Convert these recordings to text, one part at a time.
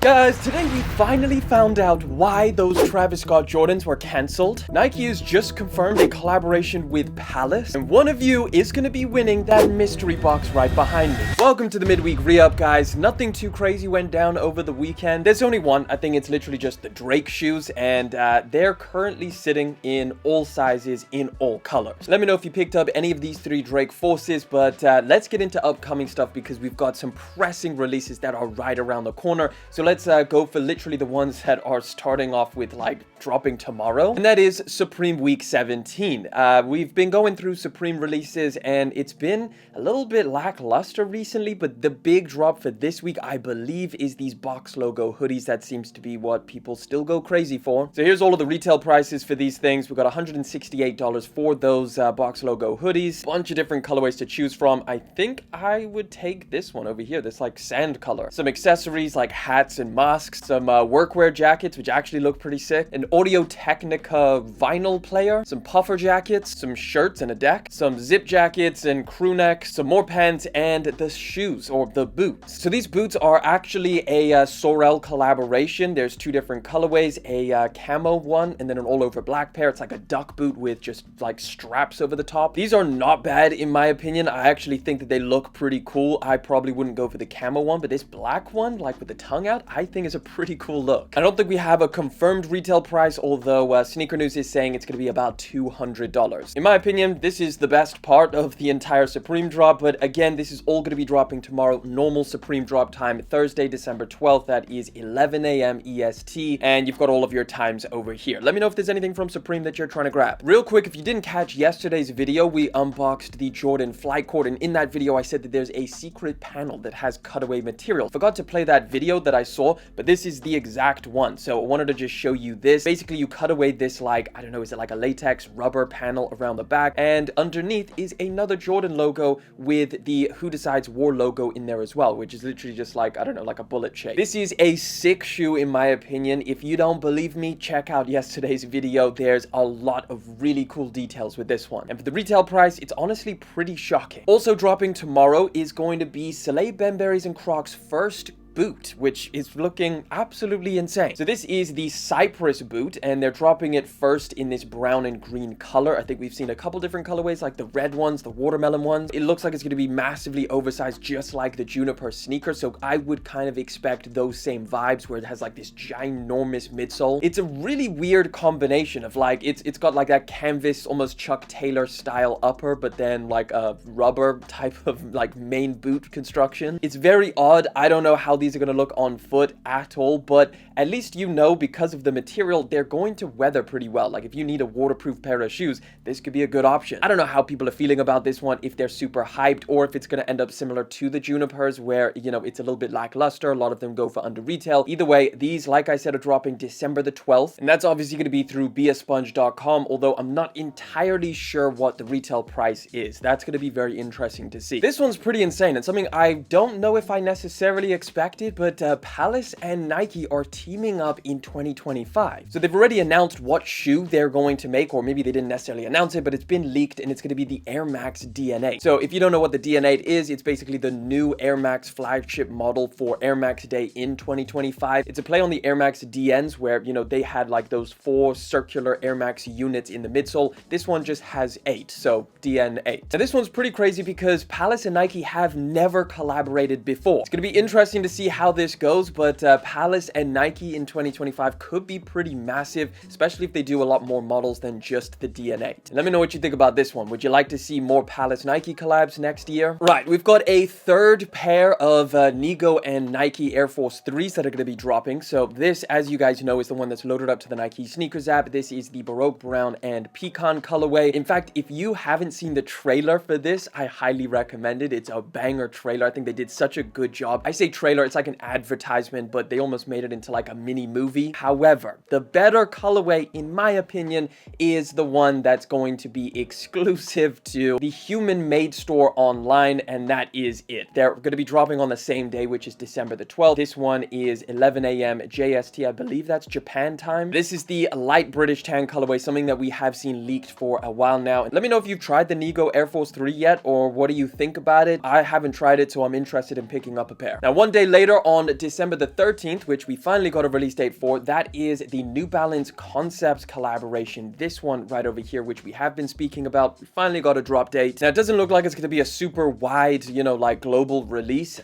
Guys, today we finally found out why those Travis Scott Jordans were cancelled. Nike has just confirmed a collaboration with Palace, and one of you is going to be winning that mystery box right behind me. Welcome to the midweek re-up, guys. Nothing too crazy went down over the weekend. There's only one. I think it's literally just the Drake shoes, and they're currently sitting in all sizes, in all colors. Let me know if you picked up any of these three Drake forces, but let's get into upcoming stuff because we've got some pressing releases that are right around the corner. So let's go for literally the ones that are starting off with like dropping tomorrow, and that is Supreme Week 17. We've been going through Supreme releases and it's been a little bit lackluster recently, but the big drop for this week, I believe, is these box logo hoodies. That seems to be what people still go crazy for. So here's all of the retail prices for these things. We've got $168 for those box logo hoodies. Bunch of different colorways to choose from. I think I would take this one over here, this like sand color. Some accessories like hats and masks, some workwear jackets, which actually look pretty sick, an Audio-Technica vinyl player, some puffer jackets, some shirts and a deck, some zip jackets and crew neck, some more pants, and the shoes, or the boots. So these boots are actually a Sorel collaboration. There's two different colorways, a camo one, and then an all-over black pair. It's like a duck boot with just like straps over the top. These are not bad in my opinion. I actually think that they look pretty cool. I probably wouldn't go for the camo one, but this black one, like with the tongue out, I think is a pretty cool look. I don't think we have a confirmed retail price, although Sneaker News is saying it's going to be about $200. In my opinion, this is the best part of the entire Supreme drop, but again, this is all going to be dropping tomorrow. Normal Supreme drop time, Thursday, December 12th. That is 11 a.m. EST, and you've got all of your times over here. Let me know if there's anything from Supreme that you're trying to grab. Real quick, if you didn't catch yesterday's video, we unboxed the Jordan Flight Cord, and in that video, I said that there's a secret panel that has cutaway material. Forgot to play that video that I saw, but this is the exact one. So I wanted to just show you this. Basically, you cut away this, like, I don't know, is it like a latex rubber panel around the back, and underneath is another Jordan logo with the Who Decides War logo in there as well, which is literally just like, I don't know, like a bullet shape. This is a sick shoe in my opinion. If you don't believe me, check out yesterday's video. There's a lot of really cool details with this one. And for the retail price, it's honestly pretty shocking. Also dropping tomorrow is going to be Salehe, Bembury's and Crocs' first boot, which is looking absolutely insane. So this is the Cypress boot, and they're dropping it first in this brown and green color. I think we've seen a couple different colorways, like the red ones, the watermelon ones. It looks like it's going to be massively oversized, just like the Juniper sneaker. So I would kind of expect those same vibes, where it has like this ginormous midsole. It's a really weird combination of like, it's got like that canvas, almost Chuck Taylor style upper, but then like a rubber type of like main boot construction. It's very odd. I don't know how these are going to look on foot at all, but at least you know, because of the material, they're going to weather pretty well. Like if you need a waterproof pair of shoes, this could be a good option. I don't know how people are feeling about this one, if they're super hyped or if it's going to end up similar to the Junipers, where, you know, it's a little bit lackluster. A lot of them go for under retail. Either way, these, like I said, are dropping December the 12th, and that's obviously going to be through beasponge.com, although I'm not entirely sure what the retail price is. That's going to be very interesting to see. This one's pretty insane, and something I don't know if I necessarily expected, but Palace and Nike are teaming up in 2025. So they've already announced what shoe they're going to make, or maybe they didn't necessarily announce it, but it's been leaked, and it's going to be the Air Max DNA. So if you don't know what the DNA is, it's basically the new Air Max flagship model for Air Max Day in 2025. It's a play on the Air Max DNs, where, you know, they had like those 4 circular Air Max units in the midsole. This one just has 8, so DN8. Now this one's pretty crazy because Palace and Nike have never collaborated before. It's going to be interesting to see how this goes, but Palace and Nike in 2025 could be pretty massive, especially if they do a lot more models than just the DNA. Let me know what you think about this one. Would you like to see more Palace Nike collabs next year? Right, we've got a third pair of Nigo and Nike Air Force 3s that are going to be dropping. So this, as you guys know, is the one that's loaded up to the Nike Sneakers app. This is the Baroque Brown and Pecan colorway. In fact, if you haven't seen the trailer for this, I highly recommend it. It's a banger trailer. I think they did such a good job. I say trailer, it's like an advertisement, but they almost made it into like a mini movie. However, the better colorway, in my opinion, is the one that's going to be exclusive to the Human Made store online, and that is it. They're going to be dropping on the same day, which is December the 12th. This one is 11 a.m. JST. I believe that's Japan time. This is the light British tan colorway, something that we have seen leaked for a while now. Let me know if you've tried the Nigo Air Force 3 yet, or what do you think about it? I haven't tried it, so I'm interested in picking up a pair. Now, one day later, later on December the 13th, which we finally got a release date for, that is the New Balance Concepts collaboration. This one right over here, which we have been speaking about, we finally got a drop date. Now, it doesn't look like it's going to be a super wide, you know, like global release.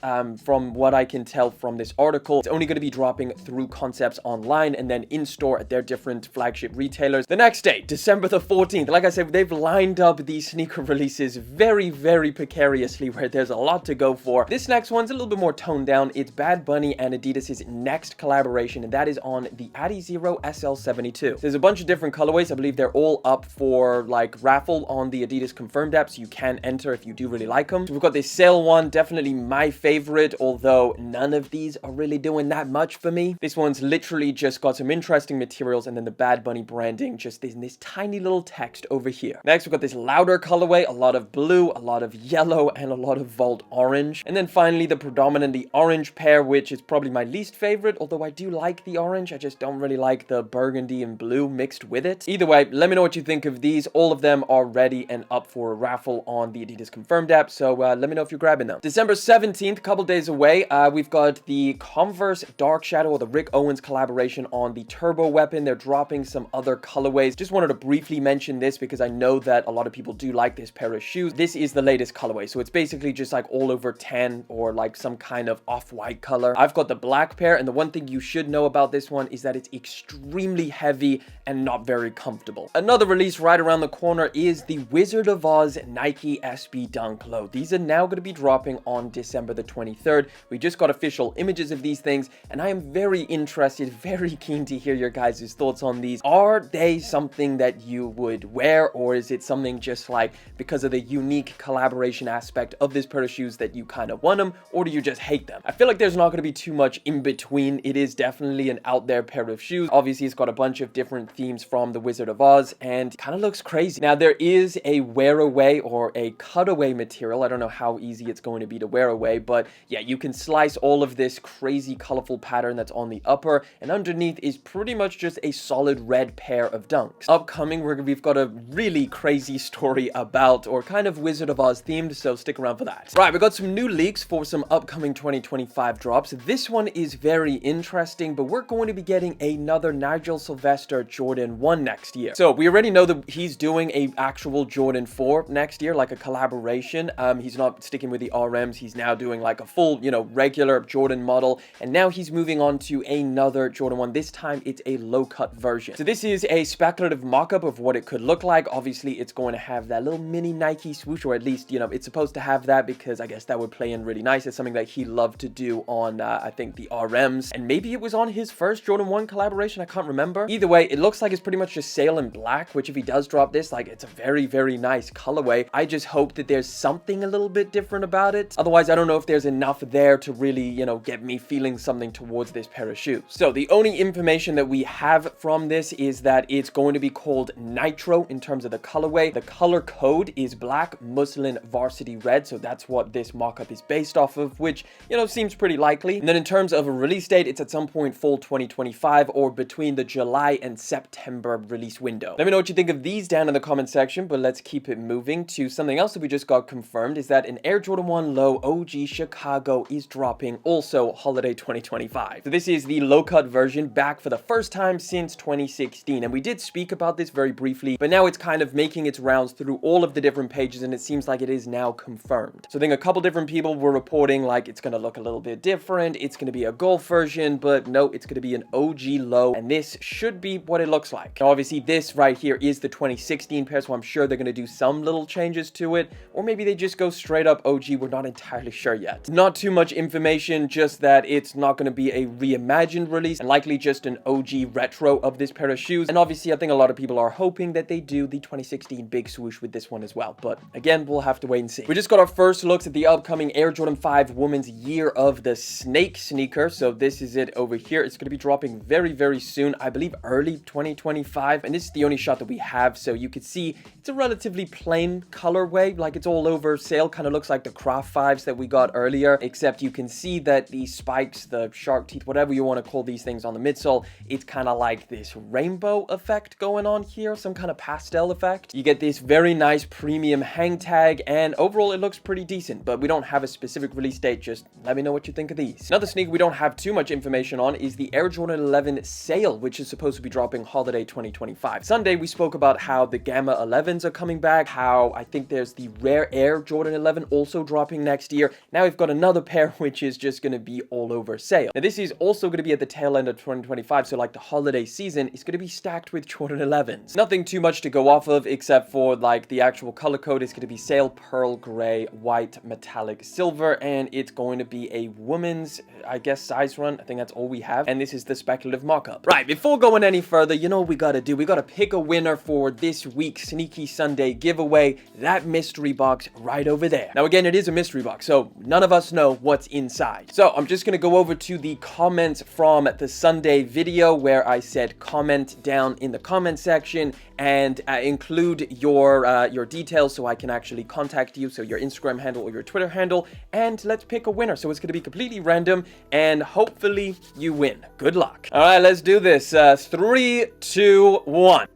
From what I can tell from this article, it's only going to be dropping through Concepts online and then in store at their different flagship retailers. The next date, December the 14th. Like I said, they've lined up these sneaker releases very, very precariously, where there's a lot to go for. This next one's a little bit more toned down. It's Bad Bunny and Adidas's next collaboration, and that is on the Adizero SL72. There's a bunch of different colorways. I believe they're all up for like raffle on the Adidas confirmed app, so you can enter if you do really like them. So we've got this sale one, definitely my favorite, although none of these are really doing that much for me. This one's literally just got some interesting materials and then the Bad Bunny branding just in this tiny little text over here. Next, we've got this louder colorway, a lot of blue, a lot of yellow, and a lot of Vault Orange. And then finally, the predominantly orange pair, which is probably my least favorite, although I do like the orange. I just don't really like the burgundy and blue mixed with it. Either way, let me know what you think of these. All of them are ready and up for a raffle on the Adidas confirmed app, so let me know if you're grabbing them. December 17th, couple days away, we've got the Converse Dark Shadow, or the Rick Owens collaboration on the Turbo Weapon. They're dropping some other colorways. Just wanted to briefly mention this because I know that a lot of people do like this pair of shoes. This is the latest colorway, so it's basically just like all over tan or like some kind of off-white color. I've got the black pair, and the one thing you should know about this one is that it's extremely heavy and not very comfortable. Another release right around the corner is the Wizard of Oz Nike SB Dunk Low. These are now going to be dropping on December the 23rd. We just got official images of these things, and I am very interested, very keen to hear your guys' thoughts on these. Are they something that you would wear, or is it something just like because of the unique collaboration aspect of this pair of shoes that you kind of want them, or do you just hate them? I feel like there's not going to be too much in between. It is definitely an out there pair of shoes. Obviously, it's got a bunch of different themes from the Wizard of Oz, and kind of looks crazy. Now, there is a wear away or a cutaway material. I don't know how easy it's going to be to wear away, but yeah, you can slice all of this crazy colorful pattern that's on the upper, and underneath is pretty much just a solid red pair of dunks. Upcoming, we've got a really crazy story about, or kind of Wizard of Oz themed, so stick around for that. Right, we got some new leaks for some upcoming 2025 drops. This one is very interesting, but we're going to be getting another Nigel Sylvester Jordan 1 next year. So we already know that he's doing a actual Jordan 4 next year, like a collaboration. He's not sticking with the RMs. He's now doing like a full, you know, regular Jordan model, and now he's moving on to another Jordan 1. This time it's a low-cut version. So this is a speculative mock-up of what it could look like. Obviously, it's going to have that little mini Nike swoosh, or at least, you know, it's supposed to have that because I guess that would play in really nice. It's something that he loved to do on, I think, the RMs, and maybe it was on his first Jordan 1 collaboration. I can't remember. Either way, it looks like it's pretty much just sail in black, which if he does drop this, like, it's a very, very nice colorway. I just hope that there's something a little bit different about it. Otherwise, I don't know if there's enough there to really, you know, get me feeling something towards this pair of shoes. So the only information that we have from this is that it's going to be called Nitro in terms of the colorway. The color code is black muslin varsity red, so that's what this mock-up is based off of, which, you know, seems pretty likely. And then in terms of a release date, it's at some point fall 2025 or between the July and September release window. Let me know what you think of these down in the comment section, but let's keep it moving to something else that we just got confirmed, is that an Air Jordan 1 Low OG Chicago is dropping also holiday 2025. So this is the low-cut version, back for the first time since 2016, and we did speak about this very briefly, but now it's kind of making its rounds through all of the different pages, and it seems like it is now confirmed. So I think a couple different people were reporting like it's going to look a little bit different, it's going to be a golf version, but no, it's going to be an OG low, and this should be what it looks like. Now, obviously, this right here is the 2016 pair, so I'm sure they're going to do some little changes to it, or maybe they just go straight up OG. We're not entirely sure yet. Not too much information, just that it's not going to be a reimagined release, and likely just an OG retro of this pair of shoes. And obviously, I think a lot of people are hoping that they do the 2016 big swoosh with this one as well, but again, we'll have to wait and see. We just got our first looks at the upcoming Air Jordan 5 Women's Year of the Snake sneaker, so this is it over here. It's going to be dropping very, very soon, I believe early 2025, and this is the only shot that we have, so you can see it's a relatively plain colorway, like it's all over sale, kind of looks like the Craft 5s that we got earlier, except you can see that the spikes, the shark teeth, whatever you want to call these things on the midsole, it's kind of like this rainbow effect going on here, some kind of pastel effect. You get this very nice premium hang tag, and overall it looks pretty decent, but we don't have a specific release date. Just let me know what what you think of these. Another sneaker we don't have too much information on is the Air Jordan 11 Sale, which is supposed to be dropping holiday 2025. Sunday, we spoke about how the Gamma 11s are coming back, how I think there's the Rare Air Jordan 11 also dropping next year. Now we've got another pair, which is just going to be all over sale. Now, this is also going to be at the tail end of 2025, so like the holiday season is going to be stacked with Jordan 11s. Nothing too much to go off of, except for like the actual color code is going to be Sale Pearl Gray, White, Metallic Silver, and it's going to be a woman's, I guess, size run. I think that's all we have, and this is the speculative mock-up. Right, before going any further, you know what we gotta do? We gotta pick a winner for this week's Sneaky Sunday giveaway, that mystery box right over there. Now again, it is a mystery box, so none of us know what's inside. So I'm just gonna go over to the comments from the Sunday video where I said comment down in the comment section and include your details so I can actually contact you, so your Instagram handle or your Twitter handle, and let's pick a winner. So it's going to be completely random, and hopefully you win. Good luck. All right, let's do this. 3, 2, 1.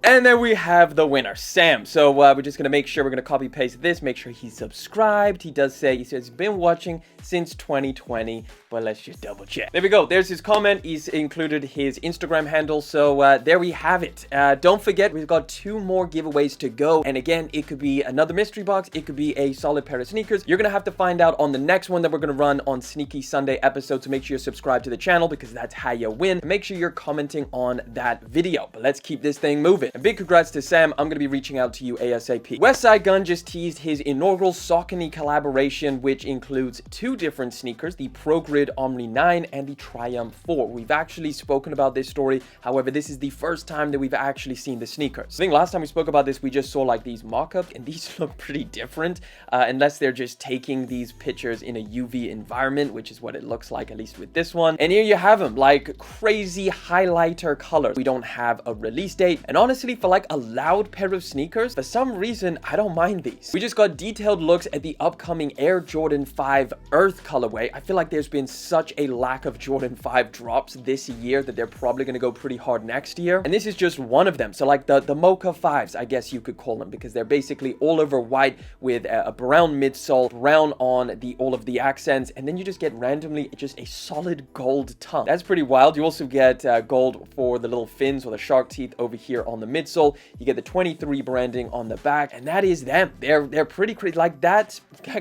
And then we have the winner, Sam. So we're just going to make sure we're going to copy paste this, make sure he's subscribed. He does say, he says, been watching since 2020, but let's just double check. There we go. There's his comment. He's included his Instagram handle. So there we have it. Don't forget, we've got 2 more giveaways to go. And again, it could be another mystery box. It could be a solid pair of sneakers. You're going to have to find out on the next one that we're going to run on Sneaky Sunday episode. So make sure you're subscribed to the channel because that's how you win. Make sure you're commenting on that video. But let's keep this thing moving. A big congrats to Sam. I'm going to be reaching out to you ASAP. Westside Gunn just teased his inaugural Saucony collaboration, which includes 2 different sneakers, the Pro Grid Omni 9 and the Triumph 4. We've actually spoken about this story. However, this is the first time that we've actually seen the sneakers. I think last time we spoke about this, we just saw like these mock-ups, and these look pretty different, unless they're just taking these pictures in a UV environment, which is what it looks like, at least with this one. And here you have them, like crazy highlighter colors. We don't have a release date, and honestly, for like a loud pair of sneakers, for some reason, I don't mind these. We just got detailed looks at the upcoming Air Jordan 5 Earth colorway. I feel like there's been such a lack of Jordan 5 drops this year that they're probably going to go pretty hard next year. And this is just one of them. So like the Mocha 5s, I guess you could call them, because they're basically all over white with a brown midsole, brown on all of the accents, and then you just get randomly just a solid gold tongue. That's pretty wild. You also get gold for the little fins or the shark teeth over here on the midsole. You get the 23 branding on the back, and that is them. They're pretty crazy. Like that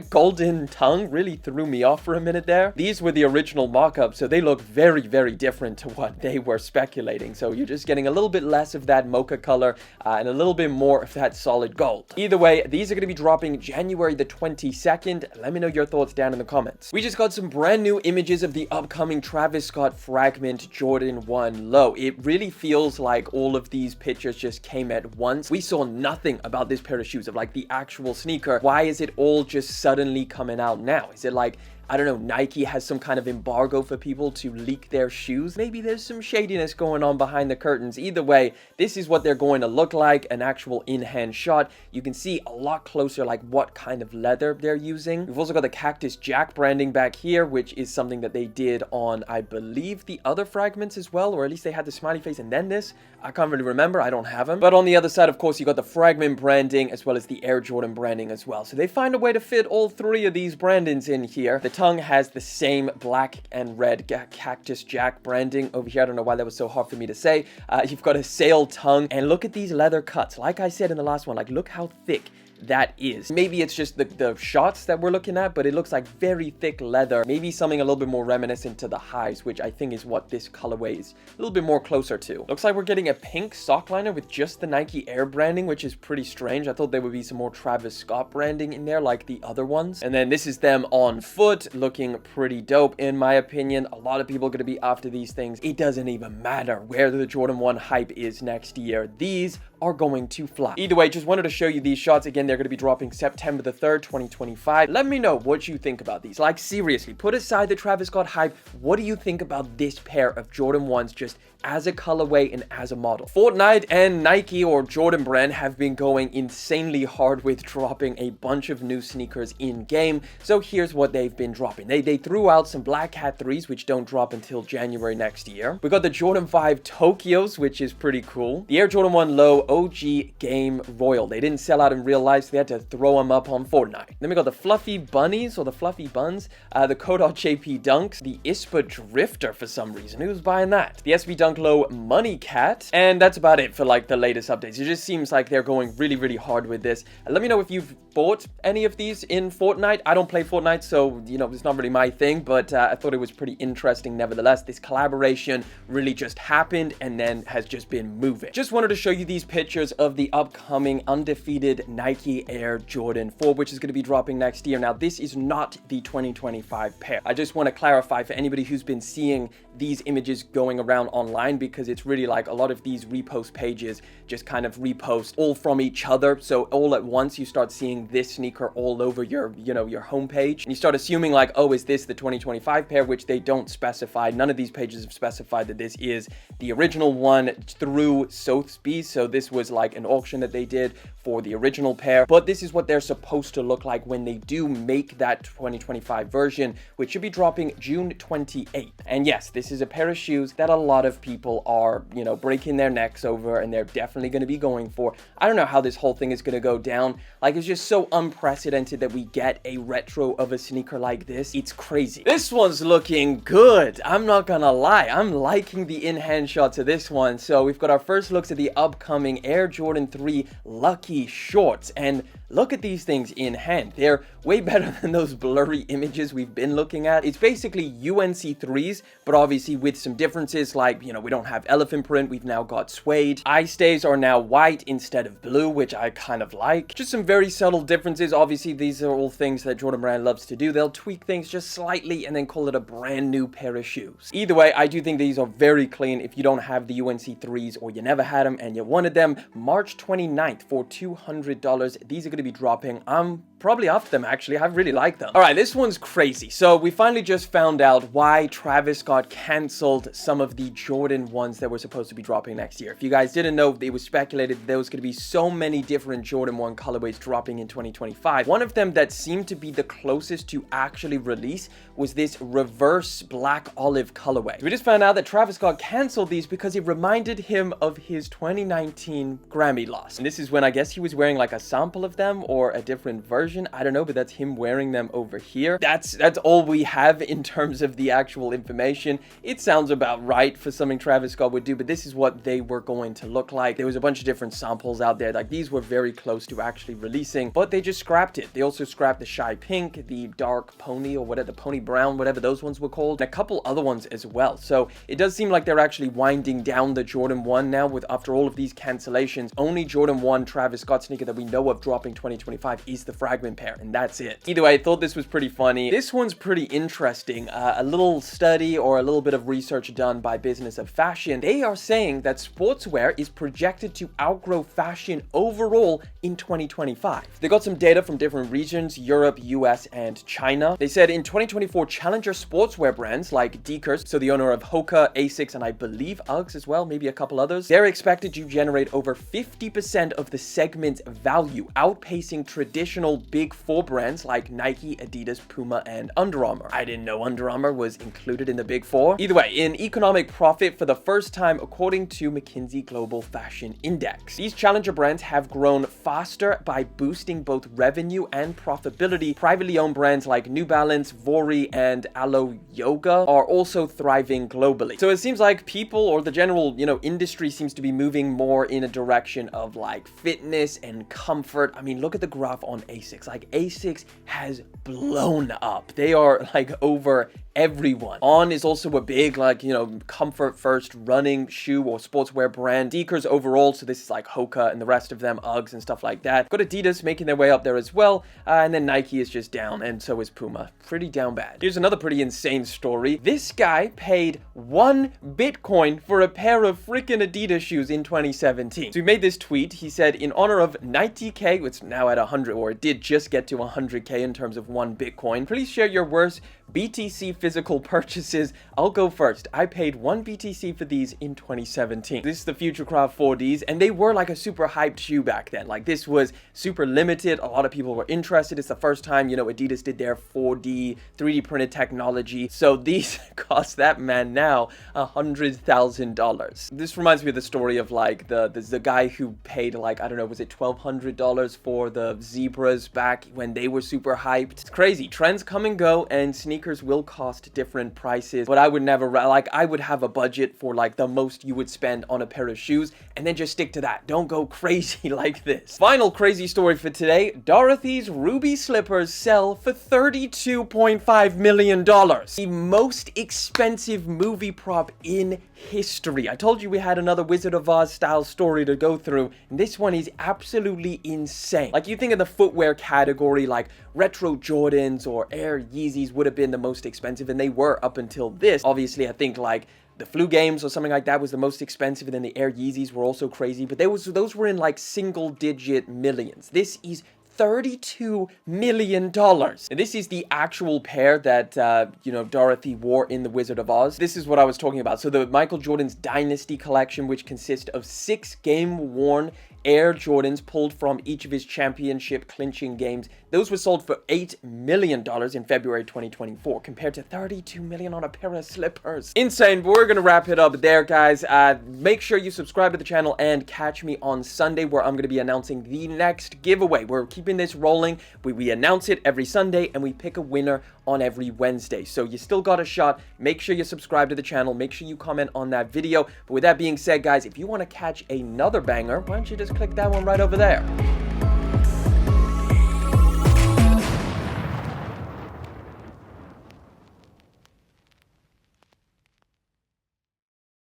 golden tongue really threw me off for a minute there. These were the original mock-ups, so they look very, very different to what they were speculating. So you're just getting a little bit less of that mocha color and a little bit more of that solid gold. Either way, these are going to be dropping January the 22nd. Let me know your thoughts down in the comments. We just got some brand new images of the upcoming Travis Scott FRMNT Jordan 1 Low. It really feels like all of these pictures just came at once. We saw nothing about this pair of shoes, of like the actual sneaker. Why is it all just suddenly coming out now? Is it like, I don't know, Nike has some kind of embargo for people to leak their shoes? Maybe there's some shadiness going on behind the curtains. Either way, this is what they're going to look like, an actual in-hand shot. You can see a lot closer like what kind of leather they're using. We've also got the Cactus Jack branding back here, which is something that they did on, I believe, the other fragments as well, or at least they had the smiley face and then this. I can't really remember. I don't have them. But on the other side, of course, you got the Fragment branding as well as the Air Jordan branding as well. So they find a way to fit all 3 of these brandings in here. The tongue has the same black and red Cactus Jack branding over here. I don't know why that was so hard for me to say. You've got a sail tongue, and look at these leather cuts. Like I said in the last one, like look how thick that is. Maybe it's just the shots that we're looking at, but it looks like very thick leather. Maybe something a little bit more reminiscent to the highs, which I think is what this colorway is a little bit more closer to. Looks like we're getting a pink sock liner with just the Nike Air branding, which is pretty strange. I thought there would be some more Travis Scott branding in there like the other ones. And then this is them on foot, looking pretty dope in my opinion. A lot of people are going to be after these things. It doesn't even matter where the Jordan 1 hype is next year. These are going to fly. Either way, just wanted to show you these shots. Again, they're going to be dropping September the 3rd, 2025. Let me know what you think about these. Like, seriously, put aside the Travis Scott hype. What do you think about this pair of Jordan 1s just as a colorway and as a model? Fortnite and Nike or Jordan brand have been going insanely hard with dropping a bunch of new sneakers in game. So here's what they've been dropping. They threw out some Black Hat 3s, which don't drop until January next year. We got the Jordan 5 Tokyos, which is pretty cool. The Air Jordan 1 Low OG Game Royal. They didn't sell out in real life, so they had to throw them up on Fortnite. Then we got the Fluffy Bunnies, or the Fluffy Buns, the Kodot JP Dunks, the ISPA Drifter for some reason. Who's buying that? The SB Dunk Low Money Cat, and that's about it for like the latest updates. It just seems like they're going really, really hard with this. Let me know if you've bought any of these in Fortnite. I don't play Fortnite, so, you know, it's not really my thing, but I thought it was pretty interesting nevertheless. This collaboration really just happened and then has just been moving. Just wanted to show you these pictures of the upcoming Undefeated Nike Air Jordan 4, which is going to be dropping next year. Now, this is not the 2025 pair. I just want to clarify for anybody who's been seeing these images going around online, because it's really like a lot of these repost pages just kind of repost all from each other. So all at once you start seeing this sneaker all over your, you know, your homepage, and you start assuming like, oh, is this the 2025 pair, which they don't specify. None of these pages have specified that this is the original one through Sotheby's. So this was like an auction that they did for the original pair, but this is what they're supposed to look like when they do make that 2025 version, which should be dropping June 28th. And yes, this is a pair of shoes that a lot of people are, you know, breaking their necks over, and they're definitely going to be going for. I don't know how this whole thing is going to go down. Like, it's just so unprecedented that we get a retro of a sneaker like this. It's crazy. This one's looking good. I'm not gonna lie. I'm liking the in-hand shots of this one. So we've got our first looks at the upcoming Air Jordan 3 Lucky Shorts, and look at these things in hand. They're way better than those blurry images we've been looking at. It's basically UNC 3s, but obviously with some differences, like, you know, we don't have elephant print, we've now got suede. Eye stays are now white instead of blue, which I kind of like. Just some very subtle differences. Obviously, these are all things that Jordan Brand loves to do. They'll tweak things just slightly and then call it a brand new pair of shoes. Either way, I do think these are very clean. If you don't have the UNC 3s, or you never had them and you wanted them, March 29th for $200. These are going to be dropping. I'm probably off them, actually. I really like them. All right, this one's crazy. So we finally just found out why Travis Scott canceled some of the Jordan ones that were supposed to be dropping next year. If you guys didn't know, it was speculated that there was going to be so many different Jordan 1 colorways dropping in 2025. One of them that seemed to be the closest to actually release was this reverse black olive colorway. We just found out that Travis Scott canceled these because it reminded him of his 2019 Grammy loss. And this is when I guess he was wearing like a sample of them or a different version. I don't know, but that's him wearing them over here. That's all we have in terms of the actual information. It sounds about right for something Travis Scott would do, but this is what they were going to look like. There was a bunch of different samples out there. Like, these were very close to actually releasing, but they just scrapped it. They also scrapped the Shy Pink, the Dark Pony, or whatever, the Pony Brown, whatever those ones were called, and a couple other ones as well. So it does seem like they're actually winding down the Jordan 1 now, with after all of these cancellations. Only Jordan 1 Travis Scott sneaker that we know of dropping 2025 is the Fragment pair, and that's it. Either way, I thought this was pretty funny. This one's pretty interesting. A little study or a little bit of research done by Business of Fashion. They are saying that sportswear is projected to outgrow fashion overall in 2025. They got some data from different regions, Europe, US, and China. They said in 2024, challenger sportswear brands like Dekers, so the owner of Hoka, Asics, and I believe Uggs as well, maybe a couple others, they're expected to generate over 50% of the segment's value, outpacing traditional Big Four brands like Nike, Adidas, Puma, and Under Armour. I didn't know Under Armour was included in the Big Four. Either way, in economic profit for the first time, according to McKinsey Global Fashion Index. These challenger brands have grown faster by boosting both revenue and profitability. Privately owned brands like New Balance, Vori, and Alo Yoga are also thriving globally. So it seems like people, or the general, you know, industry seems to be moving more in a direction of like fitness and comfort. I mean, look at the graph on Asics. Like, Asics has blown up. They are like over everyone. On is also a big, like, you know, comfort first running shoe or sportswear brand. Dekers overall, so this is like Hoka and the rest of them, Uggs and stuff like that. Got Adidas making their way up there as well, and then Nike is just down, and so is Puma. Pretty down bad. Here's another pretty insane story. This guy paid 1 Bitcoin for a pair of freaking Adidas shoes in 2017. So he made this tweet. He said, in honor of 90K, it's now at 100, or it did just get to 100K in terms of 1 Bitcoin, please share your worst BTC physical purchases. I'll go first. I paid 1 BTC for these in 2017. This is the Futurecraft 4Ds, and they were like a super hyped shoe back then. Like, this was super limited. A lot of people were interested. It's the first time, you know, Adidas did their 4D 3D printed technology. So these cost that man now $100,000. This reminds me of the story of like the guy who paid like, I don't know, was it $1,200 for the zebras back when they were super hyped. It's crazy. Trends come and go, and sneakers will cost different prices, but I would never, like, I would have a budget for like the most you would spend on a pair of shoes and then just stick to that. Don't go crazy like this. Final crazy story for today. Dorothy's ruby slippers sell for $32.5 million. The most expensive movie prop in history. I told you we had another Wizard of Oz style story to go through, and this one is absolutely insane. Like, you think in the footwear category, like retro Jordans or Air Yeezys would have been the most expensive, and they were up until this. Obviously, I think like the Flu Games or something like that was the most expensive, and then the Air Yeezys were also crazy, but those were in like single-digit millions. This is $32 million. And this is the actual pair that, you know, Dorothy wore in The Wizard of Oz. This is what I was talking about. So the Michael Jordan's Dynasty collection, which consists of 6 game-worn Air Jordans pulled from each of his championship clinching games. Those were sold for $8 million in February 2024, compared to $32 million on a pair of slippers. Insane, but we're gonna wrap it up there, guys. Make sure you subscribe to the channel and catch me on Sunday, where I'm gonna be announcing the next giveaway. We're keeping this rolling. We announce it every Sunday, and we pick a winner on every Wednesday. So you still got a shot. Make sure you subscribe to the channel. Make sure you comment on that video. But with that being said, guys, if you want to catch another banger, why don't you just click that one right over there.